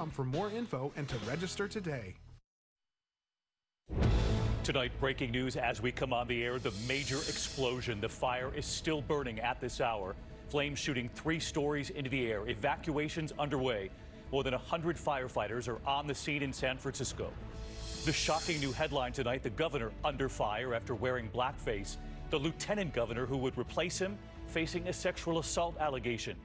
abc.com for more info and to register today. Tonight, breaking news as we come on the air, the major explosion. The fire is still burning at this hour. Flames shooting 3 stories into the air. Evacuations underway. More than 100 firefighters are on the scene in San Francisco. The shocking new headline tonight, the governor under fire after wearing blackface. The lieutenant governor who would replace him facing a sexual assault allegation.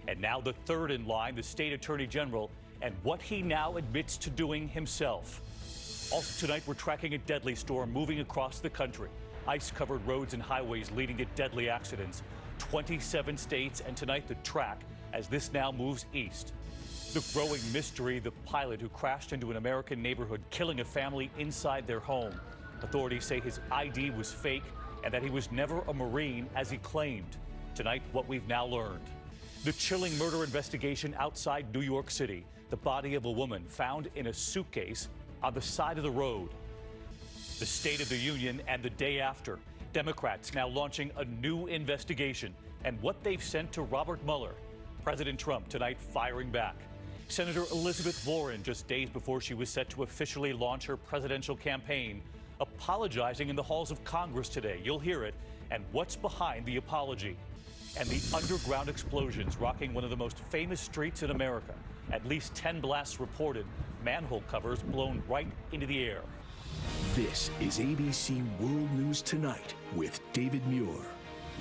And now the third in line, the state attorney general, and what he now admits to doing himself. Also tonight, we're tracking a deadly storm moving across the country. Ice-covered roads and highways leading to deadly accidents. 27 states, and tonight the track as this now moves east. The growing mystery, the pilot who crashed into an American neighborhood, killing a family inside their home. Authorities say his ID was fake and that he was never a Marine as he claimed. Tonight, what we've now learned. The chilling murder investigation outside New York City. The body of a woman found in a suitcase on the side of the road. The State of the Union and the day after. Democrats now launching a new investigation and what they've sent to Robert Mueller. President Trump tonight firing back. Senator Elizabeth Warren, just days before she was set to officially launch her presidential campaign, apologizing in the halls of Congress today. You'll hear it. And what's behind the apology? And the underground explosions rocking one of the most famous streets in America. At least 10 blasts reported, manhole covers blown right into the air. This is ABC World News Tonight with David Muir.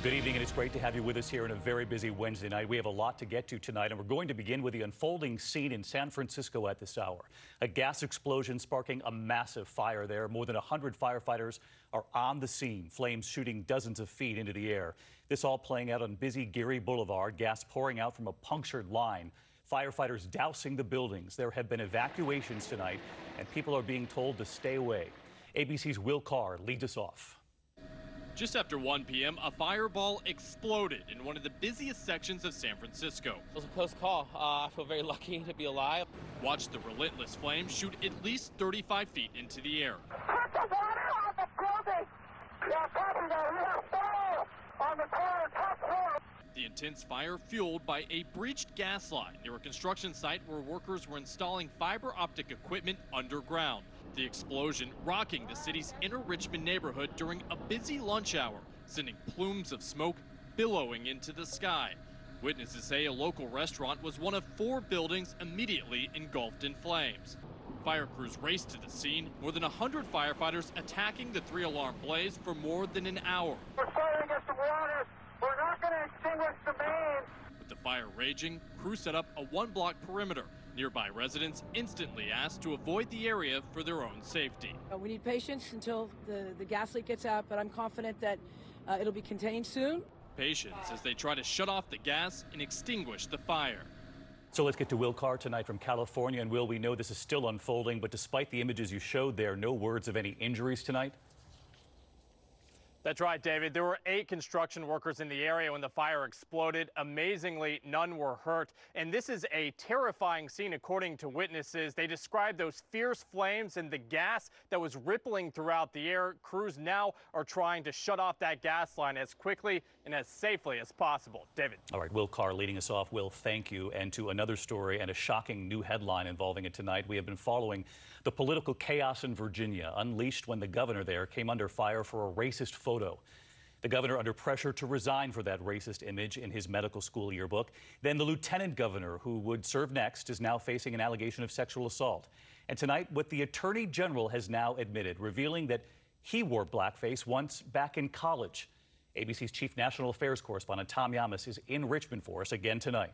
Good evening, and it's great to have you with us here on a very busy Wednesday night. We have a lot to get to tonight, and we're going to begin with the unfolding scene in San Francisco at this hour. A gas explosion sparking a massive fire there. More than 100 firefighters are on the scene, flames shooting dozens of feet into the air. This all playing out on busy Geary Boulevard, gas pouring out from a punctured line. Firefighters dousing the buildings. There have been evacuations tonight, and people are being told to stay away. ABC's Will Carr leads us off. Just after 1 p.m., a fireball exploded in one of the busiest sections of San Francisco. It was a close call. I feel very lucky to be alive. Watch the relentless flames shoot at least 35 feet into the air. Put the water on the building! Yeah, copy that. We have fire on the top floor. The intense fire fueled by a breached gas line near a construction site where workers were installing fiber optic equipment underground. The explosion rocking the city's inner Richmond neighborhood during a busy lunch hour, sending plumes of smoke billowing into the sky. Witnesses say a local restaurant was one of 4 buildings immediately engulfed in flames. Fire crews raced to the scene, more than 100 firefighters attacking the 3-alarm blaze for more than an hour. We're fighting against the water. We're not going to extinguish the main. With the fire raging, crews set up a 1-block perimeter. Nearby residents instantly asked to avoid the area for their own safety. We need patience until the gas leak gets out, but I'm confident that it'll be contained soon. Patience as they try to shut off the gas and extinguish the fire. So let's get to Will Carr tonight from California. And Will, we know this is still unfolding, but despite the images you showed there, no words of any injuries tonight? That's right, David. There were 8 construction workers in the area when the fire exploded. Amazingly, none were hurt. And this is a terrifying scene, according to witnesses. They described those fierce flames and the gas that was rippling throughout the air. Crews now are trying to shut off that gas line as quickly and as safely as possible. David. All right, Will Carr leading us off. Will, thank you. And to another story and a shocking new headline involving it tonight. We have been following the political chaos in Virginia, unleashed when the governor there came under fire for a racist photo. The governor under pressure to resign for that racist image in his medical school yearbook. Then the lieutenant governor, who would serve next, is now facing an allegation of sexual assault. And tonight, what the attorney general has now admitted, revealing that he wore blackface once back in college. ABC's chief national affairs correspondent Tom Yamas is in Richmond for us again tonight.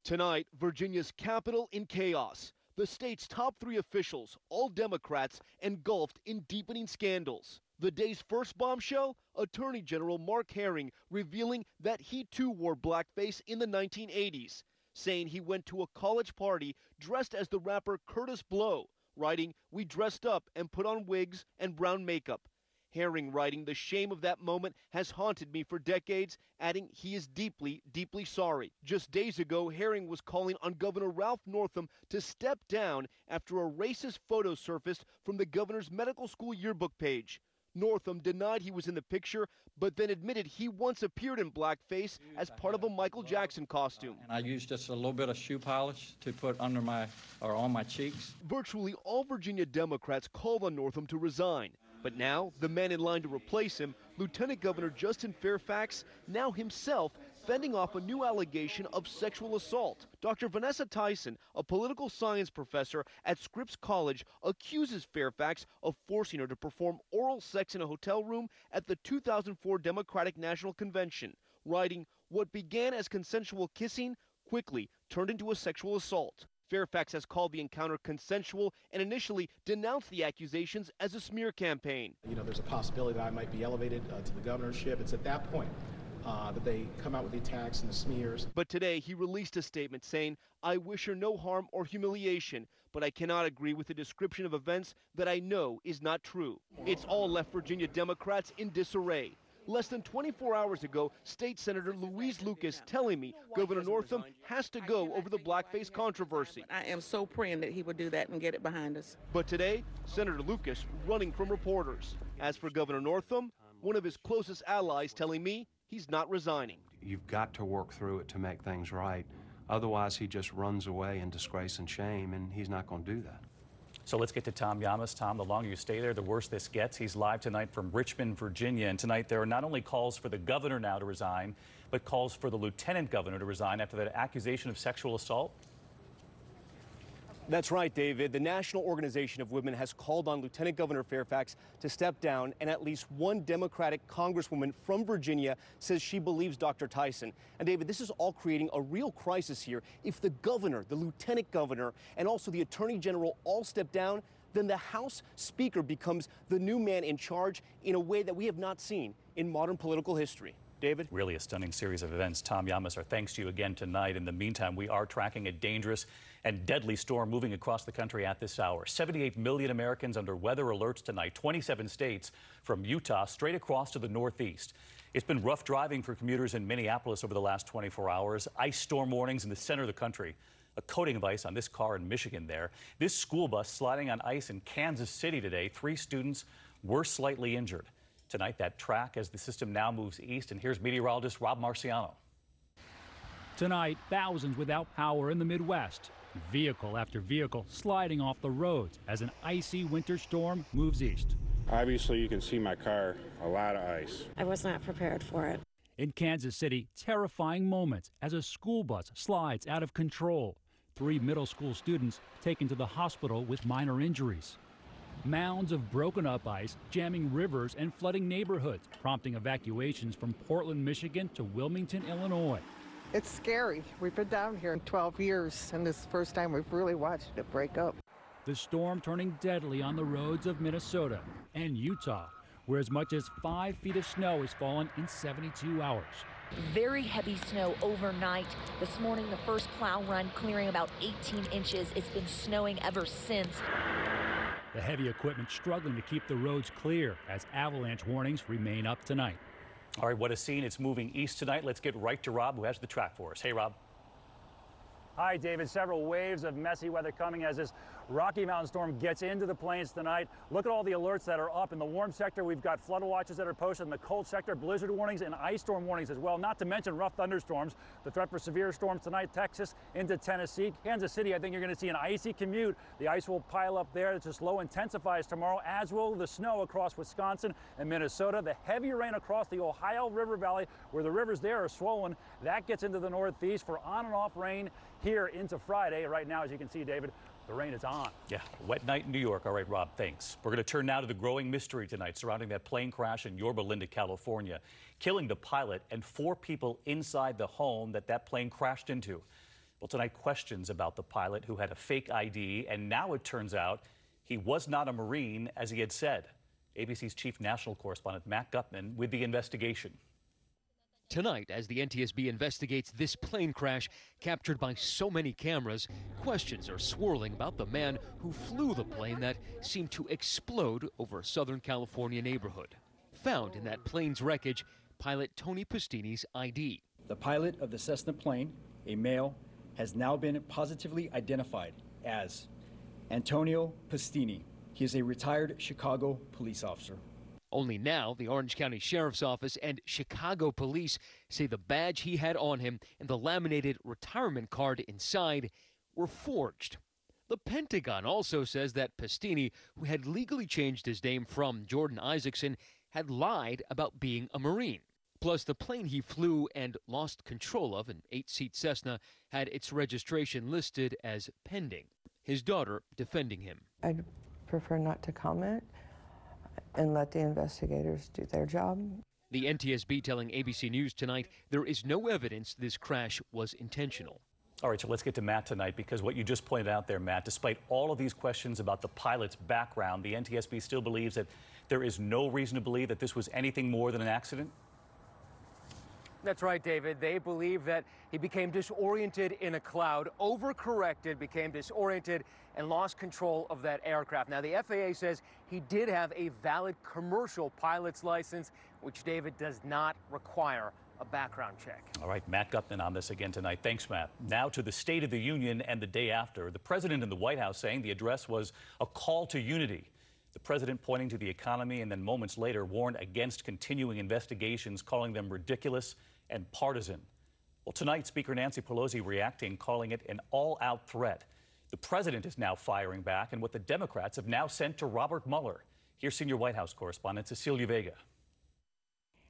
Tonight, Virginia's capital in chaos. The state's top 3 officials, all Democrats, engulfed in deepening scandals. The day's first bombshell, Attorney General Mark Herring revealing that he too wore blackface in the 1980s, saying he went to a college party dressed as the rapper Curtis Blow, writing, "We dressed up and put on wigs and brown makeup." Herring writing, "The shame of that moment has haunted me for decades," adding he is deeply, deeply sorry. Just days ago, Herring was calling on Governor Ralph Northam to step down after a racist photo surfaced from the governor's medical school yearbook page. Northam denied he was in the picture, but then admitted he once appeared in blackface as part of a Michael Jackson costume. And I used just a little bit of shoe polish to put on my cheeks. Virtually all Virginia Democrats called on Northam to resign. But now, the man in line to replace him, Lieutenant Governor Justin Fairfax, now himself fending off a new allegation of sexual assault. Dr. Vanessa Tyson, a political science professor at Scripps College, accuses Fairfax of forcing her to perform oral sex in a hotel room at the 2004 Democratic National Convention, writing, "What began as consensual kissing quickly turned into a sexual assault." Fairfax has called the encounter consensual and initially denounced the accusations as a smear campaign. There's a possibility that I might be elevated to the governorship. It's at that point that they come out with the attacks and the smears. But today he released a statement saying, "I wish her no harm or humiliation, but I cannot agree with the description of events that I know is not true." It's all left Virginia Democrats in disarray. Less than 24 hours ago, State Senator Louise Lucas telling me Governor Northam has to go over the blackface controversy. I am so praying that he would do that and get it behind us. But today, Senator Lucas running from reporters. As for Governor Northam, one of his closest allies telling me he's not resigning. You've got to work through it to make things right. Otherwise, he just runs away in disgrace and shame, and he's not going to do that. So let's get to Tom Llamas. Tom, the longer you stay there, the worse this gets. He's live tonight from Richmond, Virginia. And tonight there are not only calls for the governor now to resign, but calls for the lieutenant governor to resign after that accusation of sexual assault. That's right, David. The National Organization of Women has called on Lieutenant Governor Fairfax to step down, and at least one Democratic congresswoman from Virginia says she believes Dr. Tyson. And David, this is all creating a real crisis here. If the governor, the lieutenant governor, and also the attorney general all step down, then the House Speaker becomes the new man in charge in a way that we have not seen in modern political history. David? Really a stunning series of events. Tom Llamas, our thanks to you again tonight. In the meantime, we are tracking a dangerous and deadly storm moving across the country at this hour. 78 million Americans under weather alerts tonight, 27 states from Utah straight across to the Northeast. It's been rough driving for commuters in Minneapolis over the last 24 hours. Ice storm warnings in the center of the country. A coating of ice on this car in Michigan there. This school bus sliding on ice in Kansas City today. 3 students were slightly injured. Tonight, that track as the system now moves east. And here's meteorologist Rob Marciano. Tonight, thousands without power in the Midwest. Vehicle after vehicle sliding off the roads as an icy winter storm moves east. Obviously, you can see my car, a lot of ice. I was not prepared for it. In Kansas City, terrifying moments as a school bus slides out of control. 3 middle school students taken to the hospital with minor injuries. Mounds of broken up ice jamming rivers and flooding neighborhoods, prompting evacuations from Portland, Michigan to Wilmington, Illinois. It's scary. We've been down here in 12 years, and this is the first time we've really watched it break up. The storm turning deadly on the roads of Minnesota and Utah, where as much as 5 feet of snow has fallen in 72 hours. Very heavy snow overnight. This morning, the first plow run clearing about 18 inches. It's been snowing ever since. The heavy equipment struggling to keep the roads clear as avalanche warnings remain up tonight. All right, what a scene. It's moving east tonight. Let's get right to Rob, who has the track for us. Hey, Rob. Hi, David. Several waves of messy weather coming as this Rocky Mountain storm gets into the plains tonight. Look at all the alerts that are up. In the warm sector, we've got flood watches that are posted. In the cold sector, blizzard warnings and ice storm warnings as well, not to mention rough thunderstorms. The threat for severe storms tonight, Texas into Tennessee. Kansas City, I think you're going to see an icy commute. The ice will pile up there. It's just low intensifies tomorrow, as will the snow across Wisconsin and Minnesota. The heavy rain across the Ohio River Valley, where the rivers there are swollen. That gets into the northeast for on and off rain here into Friday. Right now, as you can see, David, the rain is on. Yeah, wet night in New York. All right, Rob, thanks. We're going to turn now to the growing mystery tonight surrounding that plane crash in Yorba Linda, California, killing the pilot and 4 people inside the home that plane crashed into. Well, tonight, questions about the pilot who had a fake ID, and now it turns out he was not a Marine, as he had said. ABC's chief national correspondent Matt Gutman with the investigation. Tonight, as the NTSB investigates this plane crash captured by so many cameras, questions are swirling about the man who flew the plane that seemed to explode over a Southern California neighborhood. Found in that plane's wreckage, pilot Tony Pastini's ID. The pilot of the Cessna plane, a male, has now been positively identified as Antonio Pastini. He is a retired Chicago police officer. Only now, the Orange County Sheriff's Office and Chicago police say the badge he had on him and the laminated retirement card inside were forged. The Pentagon also says that Pastini, who had legally changed his name from Jordan Isaacson, had lied about being a Marine. Plus, the plane he flew and lost control of, an 8-seat Cessna, had its registration listed as pending. His daughter defending him. I'd prefer not to comment and let the investigators do their job. The NTSB telling ABC News tonight there is no evidence this crash was intentional. All right, so let's get to Matt tonight, because what you just pointed out there, Matt, despite all of these questions about the pilot's background, the NTSB still believes that there is no reason to believe that this was anything more than an accident? That's right, David. They believe that he became disoriented in a cloud, overcorrected, became disoriented, and lost control of that aircraft. Now, the FAA says he did have a valid commercial pilot's license, which, David, does not require a background check. All right, Matt Gutman on this again tonight. Thanks, Matt. Now to the State of the Union and the day after. The president in the White House saying the address was a call to unity. The president pointing to the economy and then moments later warned against continuing investigations, calling them ridiculous and partisan. Well, tonight, Speaker Nancy Pelosi reacting, calling it an all-out threat. The president is now firing back, and what the Democrats have now sent to Robert Mueller. Here's senior White House correspondent Cecilia Vega.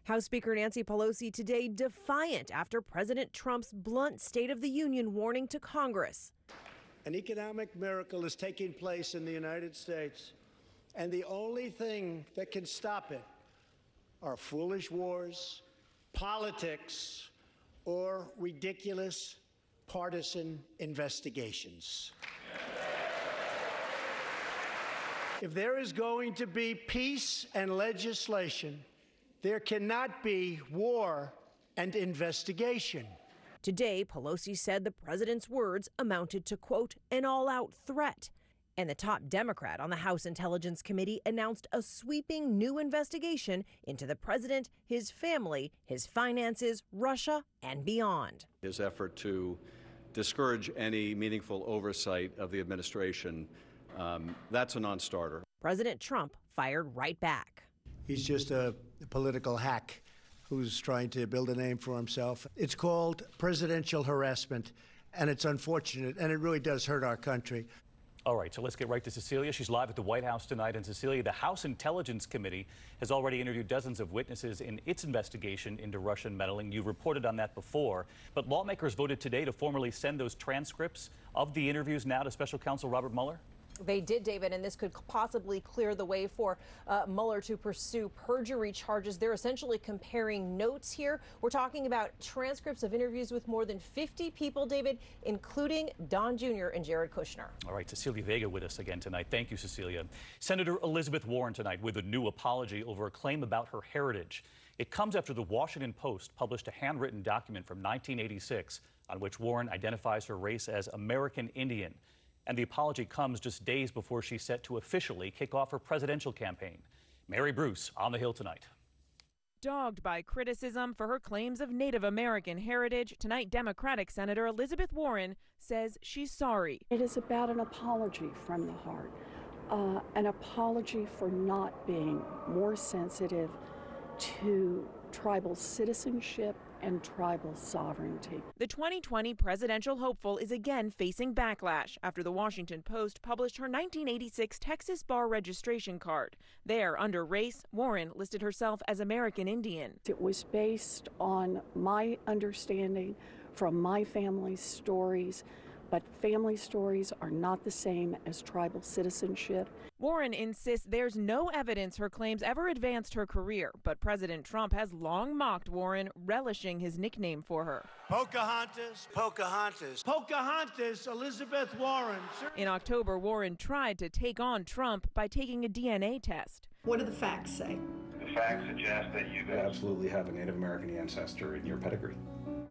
House Speaker Nancy Pelosi today defiant after President Trump's blunt State of the Union warning to Congress. An economic miracle is taking place in the United States, and the only thing that can stop it are foolish wars, politics, or ridiculous partisan investigations. If there is going to be peace and legislation, there cannot be war and investigation. Today, Pelosi said the president's words amounted to, quote, an all-out threat. And the top Democrat on the House Intelligence Committee announced a sweeping new investigation into the president, his family, his finances, Russia, and beyond. His effort to discourage any meaningful oversight of the administration, that's a non-starter. President Trump fired right back. He's just a political hack who's trying to build a name for himself. It's called presidential harassment, and it's unfortunate, and it really does hurt our country. All right, so let's get right to Cecilia. She's live at the White House tonight. And Cecilia, the House Intelligence Committee has already interviewed dozens of witnesses in its investigation into Russian meddling. You reported on that before, but lawmakers voted today to formally send those transcripts of the interviews now to Special Counsel Robert Mueller. They did, David, and this could possibly clear the way for Mueller to pursue perjury charges. They're essentially comparing notes here. We're talking about transcripts of interviews with more than 50 people, David, including Don Jr. and Jared Kushner. All right, Cecilia Vega with us again tonight. Thank you, Cecilia. Senator Elizabeth Warren tonight with a new apology over a claim about her heritage. It comes after the Washington Post published a handwritten document from 1986 on which Warren identifies her race as American Indian. And the apology comes just days before she's set to officially kick off her presidential campaign. Mary Bruce on the Hill tonight. Dogged by criticism for her claims of Native American heritage, tonight Democratic Senator Elizabeth Warren says she's sorry. It is about an apology from the heart, an apology for not being more sensitive to tribal citizenship and tribal sovereignty. The 2020 presidential hopeful is again facing backlash after the Washington Post published her 1986 Texas bar registration card. There, under race, Warren listed herself as American Indian. It was based on my understanding from my family's stories, but family stories are not the same as tribal citizenship. Warren insists there's no evidence her claims ever advanced her career, but President Trump has long mocked Warren, relishing his nickname for her. Pocahontas, Pocahontas, Pocahontas, Elizabeth Warren. In October, Warren tried to take on Trump by taking a DNA test. What do the facts say? The facts suggest that you absolutely have a Native American ancestor in your pedigree.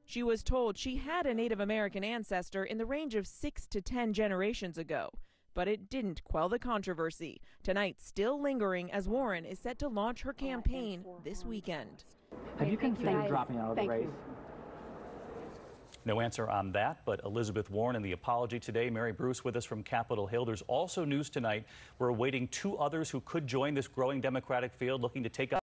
She was told she had a Native American ancestor in the range of 6 to 10 generations ago. But it didn't quell the controversy. Tonight, still lingering as Warren is set to launch her campaign this weekend. Have you considered dropping out of the race? No answer on that, but Elizabeth Warren and the apology today. Mary Bruce with us from Capitol Hill. There's also news tonight. We're awaiting 2 others who could join this growing Democratic field looking to take up